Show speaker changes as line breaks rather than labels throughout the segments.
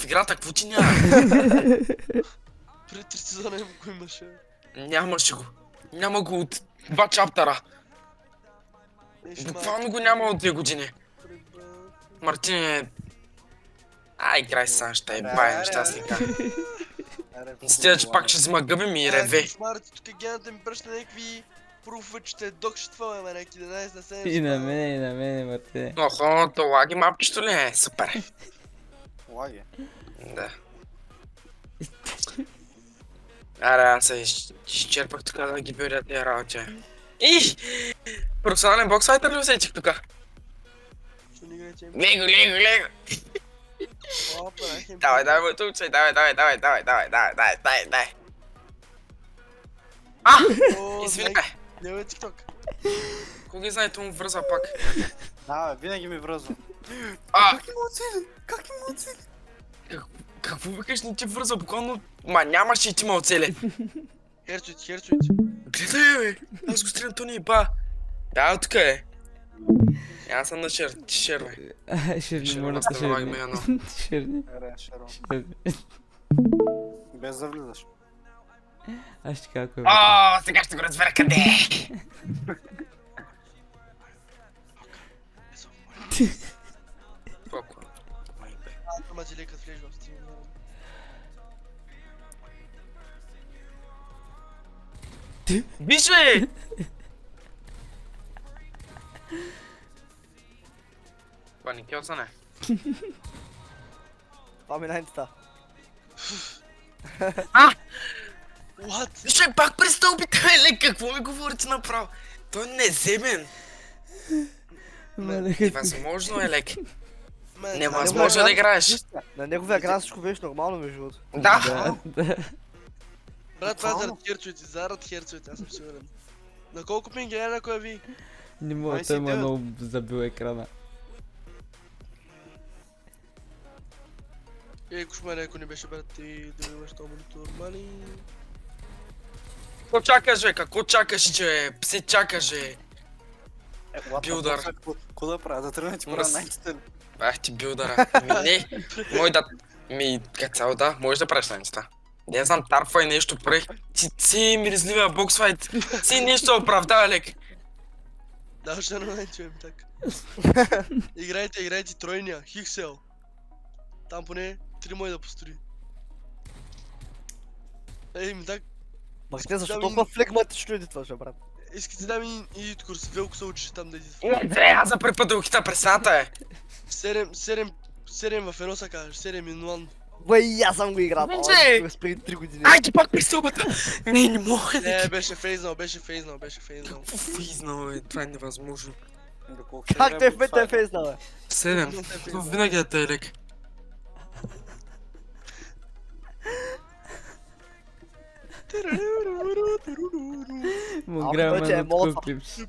играта, какво ти няма?
Преди 3 сезона го имаше.
Нямаше го. Няма го от 2 чаптера. Буквално го няма от 2 години. Мартине... Ай, играй сега, ще е бай нещастника. Мисля, че пак ще взима гъби ми и реве.
Марти, тук гената ми пръща някакви пруфове, че те докшитва, ама някакви 11 на 7.
И на мене, Мартине.
Охо, то лаги мапчето ли е? Супер.
Лаги.
Да. Аре, аз се изчерпах тук да ги беря тези работи. И! Професионален боксфайтер ли усетих тука? Лего. Давай, моето уче, давай. Извинявай.
Не е тикток.
Кога ги знаете му връзва пак?
Да, винаги ми връзва.
Как има оцели?
Какво викаш, не ти връзва? Буквално... Ма нямаше и ти ма оцели.
Херчуйте.
Гледай, бе! Аз го стрелям, то не е ба. Да, тук е. Аз съм на шервай.
Шерни, моля те, шерни. Шерни.
Шерва. Без да влизаш.
Аз ще кажа кой е.
О, сега ще го разбера къде е. Колко?
Ама ти лекът влежа в стима.
Виж, бе! Паникьоса не.
Това ми най-нта.
What?
Виж, бе, пак през стълбите, бе, лек, какво ми говорите направо? Той е неземен. Невъзможно е, лек. Невъзможно да играеш.
На неговия екран всичко беше нормално между другото.
Да.
Брат, това е зарад херцовете, аз съм сигурен. На колко пинг е на кой ви?
Не мога, той ма много забил екрана.
Кошмар, ако не беше брат ти да имаш този монитор, мали...
Какво чакаш, бе? Какво чакаш, че псе чакаш, бе? Билдър.
Какво да правя? Да тръгна ти правя най-чите ли?
Ах ти билдъра. Не, мой да... Как цяло да, можеш да правиш най-чета. Не знам, тарфай нещо правих. Си миризливия боксфайт. Си нещо оправдава, лек.
Да, ще чуем так. Играйте тройния, Хиксел. Там поне 3 мой да построи. Ей, ми так.
Мартин, защо толкова флегматично иди това, брат?
Искате да ми и курс, Велко се учи там да иди.
Аз за първи път да го хита през стената, е.
7 в едно са кажеш, 7 in 1.
Бай, аз съм го играл,
Вече!
това преди 3 години.
Айде пак през стълбата! Не мога,
Не,
лек.
беше фейзнал.
Какво физнал, бе? Това е невъзможно.
Как те в фейснал, бе?
7. Винаги е тъй, лек.
Му грава
вече е
на
молотва.
такъв клипс.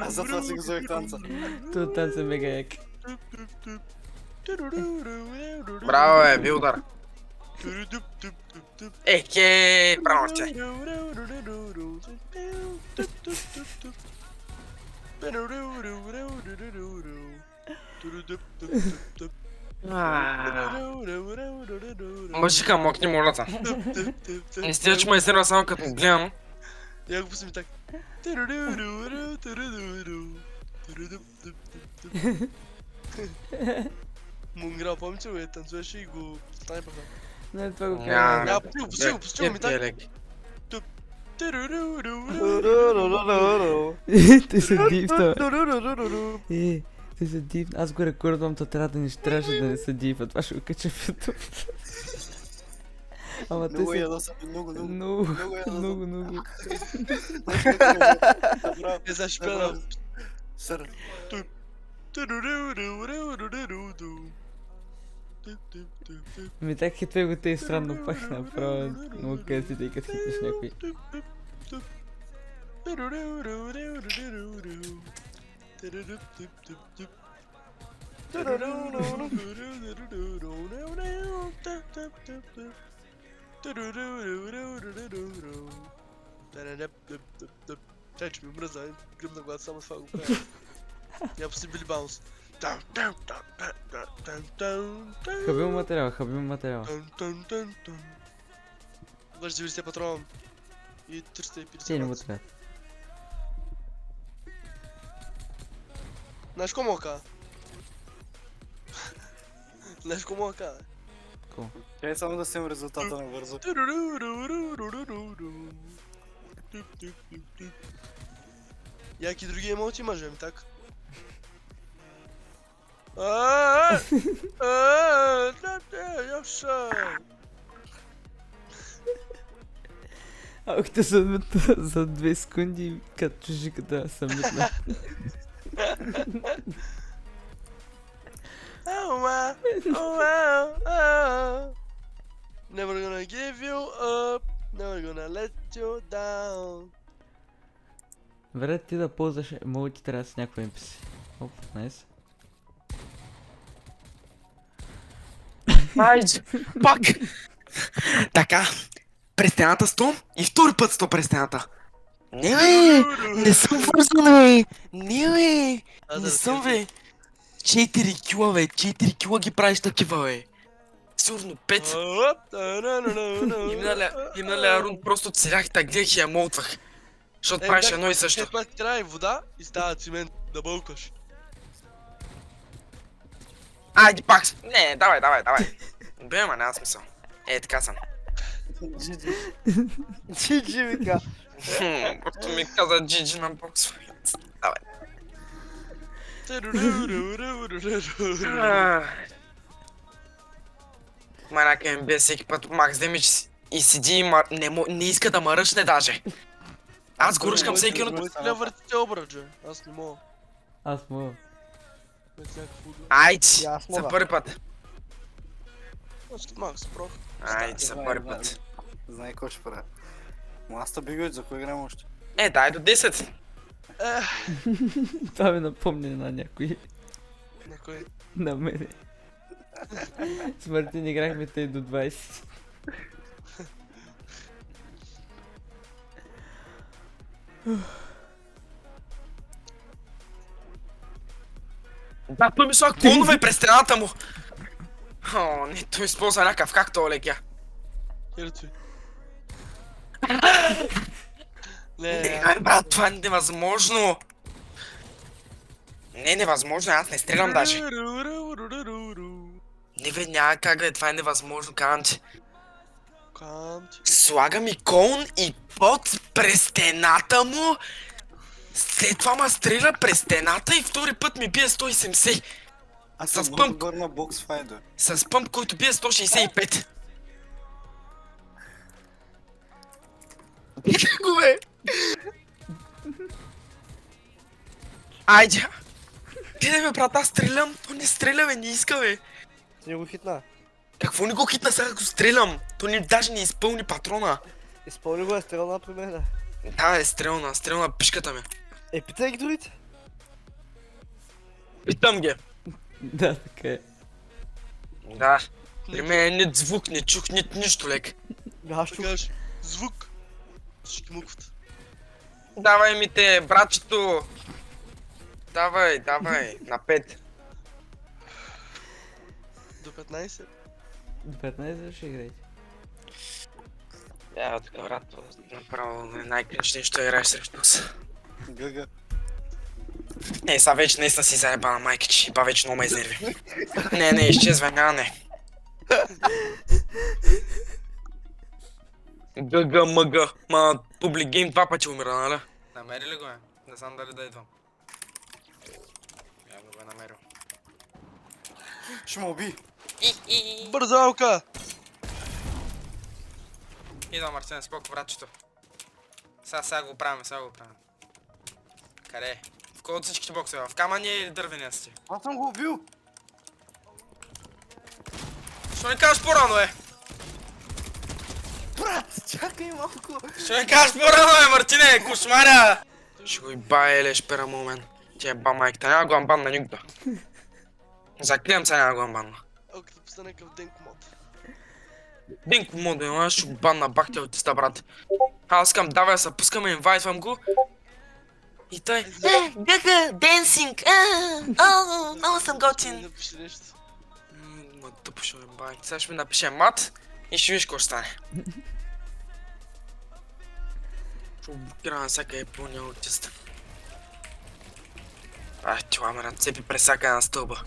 Аз затова си го взех танца.
То танца мега як.
Браво, бе, билдър. Ехе, браво ще. Мъжика, мокни молата. Не стига, че ме изсерва само като гледам.
Я го пусти ми так. Мунгра, помните го, танцуваше и го снайпаха.
Не, това го
Няма.
кажа.
Пусти го ми так.
Те са дивта. Те са див. Аз го рекордвам, то трябваше да не са див, а това ще го кача в YouTube. Ама те
Много
са...
ядосам, много.
Много.
Не зашпена.
Сър.
Ми так хитвай го тъй странно пак направо. Много къси, тъй като хитнеш някой.
Тя, че ми мръзна, гръмна глад, само това го правя. Я пусти Били Баунс.
Хабил материал, хабил материал.
Ваш 90 патрон. И 350.
Те не го трябва.
Знаеш какво му ка? Знаеш какво му ка?
Чай само да снимам резултата на бързо.
Яки други емоции мажем, так?
Ах, те са за 2 секунди, като чужиката съм митна.
Never gonna give you up, never gonna let you down.
Вере ти да ползваш емоти, трябва с някаква NPC. Оп, найс.
Айде, пак! Така, през стената 100 и втори път 100 през стената. Не бе, не съм вързан бе, не бе, не съм бе. 4 кила бе, 4 кила ги правиш такива бе. Сигурно 5. Имналия рунд просто целях так, гледах и я молтвах. Защото правиш едно и също.
След ти трябва и вода и става цимент да бълкаш.
Айде пак! Не, давай. Бе, ама няма смисъл. Е, така съм.
GG вика.
Просто ми каза GG на бокс. Давай. Маняка МБ всеки път Макс Демидж и седи и не иска да ме ръчне даже. Аз го ръчкам всеки от...
Не въртите обръче, аз не мога.
Аз мога.
Без някакво...
Айде,
И аз
за
мога.
първи път.
Аз като Макс, прох.
Айде, за първи път.
Знай какво ще правя. Маста бигат, за кой играем още?
Е, дай до 10.
Това ми напомня на някой.
На кой?
На мене. С Мартин играхме те до 20.
Да, той ми слага клонове през стената му. О, не, той използва някакъв, как то Олекя?
Херци.
Не, брат, това е невъзможно. Не е невъзможно, аз не стрелям даже. Не бе, няма как да е, това е невъзможно, казвам ти. Слага ми клон и пот през стената му. След това ма стреля през стената и втори път ми бие 170.
Аз
С
съм много
пъмп.
добър на бокс файт, бе.
С пъмп, който бие 165. Го бе! Айде! Гледай бе, брат, аз стрелям. То не стреля бе, не иска бе.
Ти не го хитна.
Какво не го хитна, сега го стрелям? То даже не изпълни патрона.
Изпълни го е стрелна при мен.
Да, е стрелна пишката ми.
Е, питай ги другите.
Питам ги.
Да, така е.
Да. При мен е нито звук, не чух нито нищо лек.
Аз чух.
Кажеш, звук. Всички мукват.
Давай ми те, братчето. Давай, на 5.
До 15.
До 15 ще играете.
Я, тук, брат, направо най-кринч нещо играеш срещу нас.
Гъга.
Не, сега вече наистина си заеба на майка, че ба вече много ме изнерви. Не, изчезвай, не. ГГМГ, ма публик гейм 2 пъти умира, нали? Намери ли го е? Не знам дали да идвам. Явно го е намерил.
Ще ме уби.
Бърза алка!
Идвам, Марсен, споко, братчето. Сега го правим. Къде е? В кой от всичките боксове? В камъния или дървения сте?
Аз съм го убил.
Що не кажеш по-рано, е?
Брат, чакай малко.
Що не кажеш по-рано, Мартине, кошмаря! Ще го бая еле шпера момент. Ти е ба майката, няма го амбан на никога. Заклиям се, няма го амбан.
Алка да постане къв Денко мод.
Динко мода, аз ще го бан на бахтя от тиста, брат. Аз искам, давай се пускаме, инвайтвам го. И той, бяха денсинг, много съм готин.
Напиши нещо.
Ма тъпо ще ме бай. Сега ще ми напише мат и ще виж какво ще стане. Ще блокира на всяка Япония аутиста. Ай, това ме нацепи през всяка една стълба.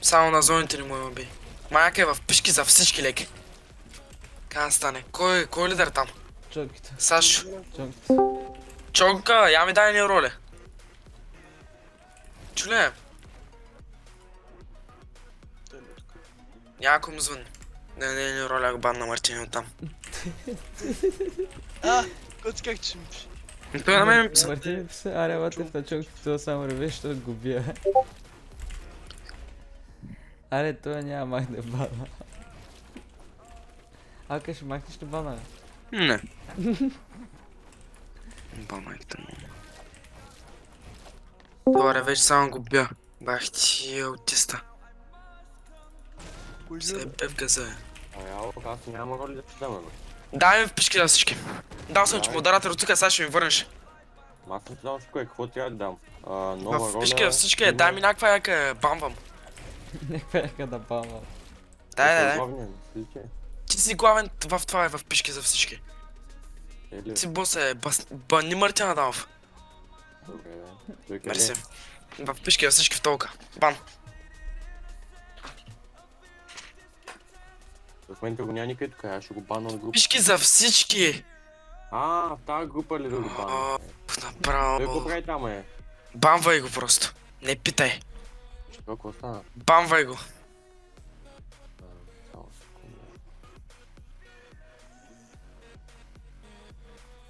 Само на зоните не му има би. Майка е в пишки за всички леки. Как стане? Кой е лидер там?
Чонките.
Сашо.
Чонките.
Чонка, я ми дай ни роля. Чуле,
Той не е тук.
някой му звънни. Не, ни роля, го бан на Мартини оттам.
Коти как че ми пише?
И той на мен ми писа.
Мартин ми писа, аре, ватев на чонките, това само реве, защото го бия. Аре, той няма махне бана. Ака ще махнеш ли бана, бе?
Не. Ба майката му. Добре, вече само го бя. Бах ти аутиста.
Кой
Се
же?
е в газа.
Аз няма роли да ти взема, бе.
Дай ми в пишки за всички. Дал съм, че модератор от тук, сега ще ми върнеш.
Аз не знам кое, какво трябва да дам. Нова
В
роля...
пишки за всички, дай ми някаква яка бамбам.
Някаква яка да бама.
Дай.
Главният, сличе.
Ти си главен в това е в пишки за всички.
Или...
Ти бос е бани Мартин Адамов.
Добре, бе. Той къде?
Мерси. В пишки за всички в толка. Бан.
В момента го няма никъде тук, аз ще го бана от група.
Пишки за всички.
В тази група ли да го бана? Той какво
Направо.
прави там, е?
Бамвай го просто. Не питай.
Какво стана?
Бамвай го.
Само секунда.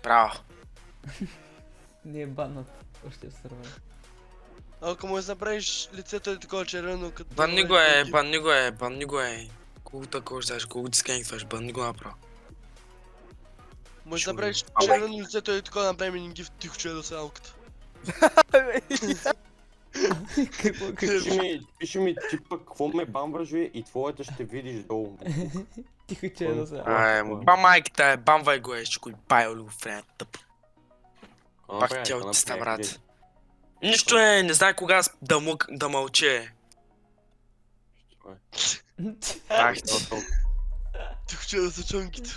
Браво.
Не е банът. Още в сървър.
Ако му направиш лицето е такова червено, като...
Банни го е. Колко такова ще колко ти скенкваш, банни го направо.
Може да
Чудо.
направиш червено лицето и такова направим един гиф тихо, че е до селката.
Пиши ми типа, какво ме бамваш, бе, и твоята ще видиш долу.
Тихо, че е да се.
Ай, ба майката е, бамвай го е, ще го байо ли го фрея тъп. Пак ти аутиста, брат. Нищо не знае кога да мълче. Пак ти.
Тихо, че е да са чонките.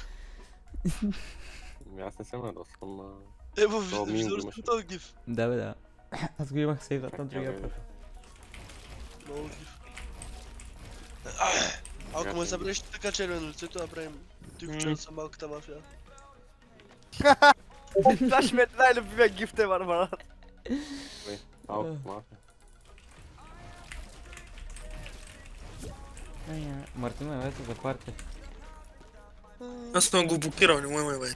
Аз не съм ядосвам,
Ево,
То ми
виждаш
имаше.
този гиф.
Да, бе, да. Аз го имах сейвът на другия път.
Много гиф. Ако му забреш така червено лицето, направим тихо, че са малката мафия.
Това ще ми е най-любимия гифт е, Барбара.
мафия.
Мартина, ето за партия.
Аз съм го блокирал, не му бе.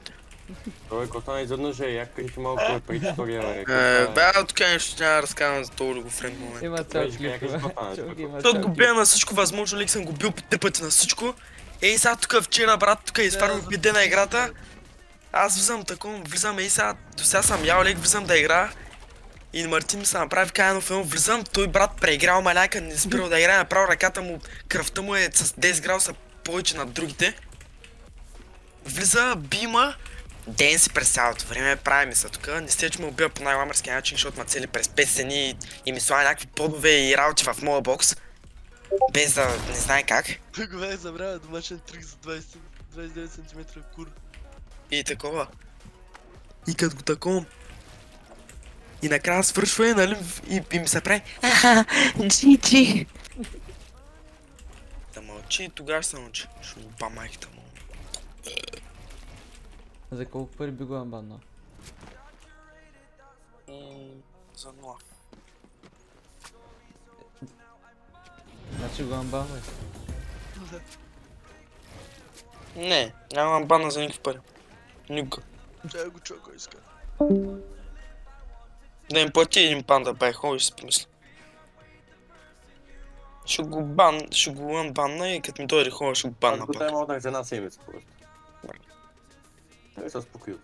Той, какво стана изведнъж, я кажи малко предистория, бе.
Бе, тук нещо няма да разказвам за този го френд момент.
Има цял
Кажи,
клип,
кажи,
бе.
какво стана,
Чонки има
Защото
цял
го
клип.
бия на всичко възможно, лик съм го бил 5 пъти на всичко. Ей сега тук вчера, брат, тук изпарвам биде на играта. Аз влизам, ей сега, до сега съм ял лек, влизам да игра. И Мартин ми се направи каяно филм, влизам, той брат преиграл маляка, не спирал да играе, направо ръката му, кръвта му е с 10 градуса повече над другите. Влиза, бима, ден си през цялото време, прави ми се тук, не сте, че ме убива по най-ламърски начин, защото ме цели през 5 стени и ми слага някакви подове и работи в моя бокс. Без да не знае как.
Той го бях забравя домашен трик за 29 см кур.
И такова. И като го таковам. И накрая свършва нали, и ми се прави. GG. Да мълчи и тогава ще се научи. Ще му ба майката му.
За колко пари би го амбанал?
За 0.
Значи го амбанвай.
Не, нямам бана за никакви пари. Никога.
Чай го чуя, кой иска.
Да им плати един панда бай, хубаво ще си помисля. Ще го анбанна и като ми дойде хубаво ще го
Аз
банна
го
пак.
тайм за една седмица просто. Той се спокоил.